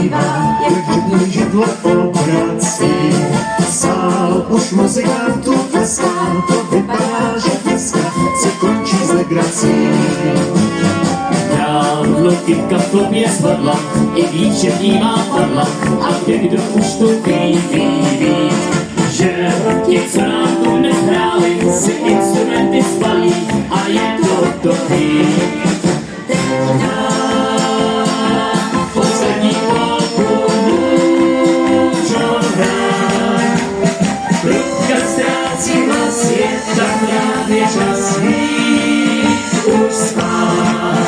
dívá, jak jedno židlo obrací. Sál už muzikantů tleská, to vypadá, že dneska se končí s legrací. Dávno kytka v klubě zvadla, i ví, že vnímá padla, a někdo už to ví, že ti, co nám tu dnes hráli, si instrumenty spalí a je to dobrý. Poslední polku můžou hrát, klubka ztrácí hlas, je tak právě čas jí už spát.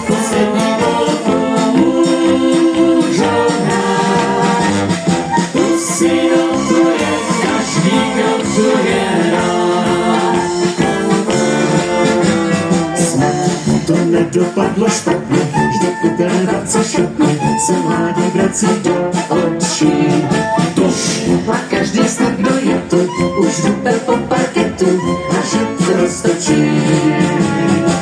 Poslední polku můžou hrát, tu si notuje každý, kdo tu je rád. To nedopadlo špatně, vždy u té vrace šatně se mládí vrací do očí. Tuž a každý snad, kdo je tu, už dupe po parketu a že to roztočí.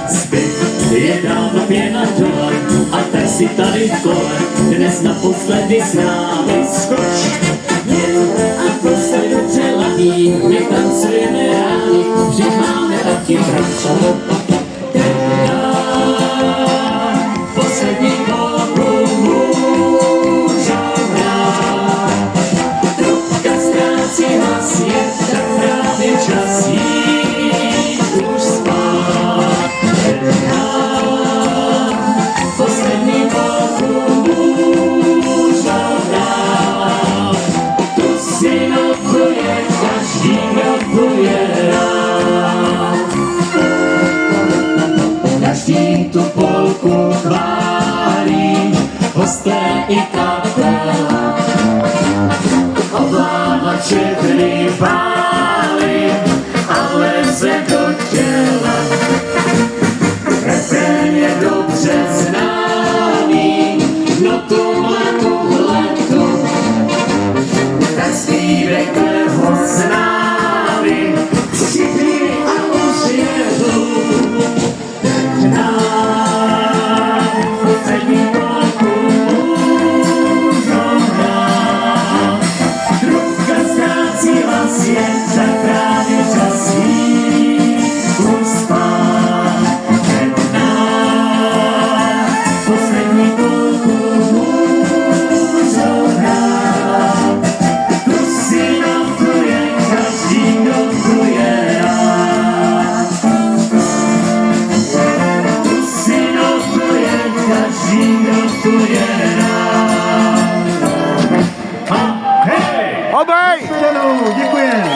Zbyt je dávno pěna dole a tak si tady v kole dnes naposledy s námi skoč. A prostě dobře ladí, my tancujeme rádi, vždyť máme taky branč. Poslední polku můžou hrát, trubka ztrácí hlas, je tak právě čas jí už spát. Poslední polku můžou hrát, tu si notuje každý, kdo tu je rád. Každý tu polku chválí, hosté i kapela. Ovládače hry pálí a leze do těla. Refrén je dobře známý, no tuhletu, tak zpívek ho známý, všichni a už jedu. Poslední polku můžou hrát, trubka ztrácí hlas, je tak právě čas jí už spát. Poslední polku můžou hrát, tu si notuje každý, kdo tu je rád. Každý, kdo tu je rád. Obej! Děkujeme.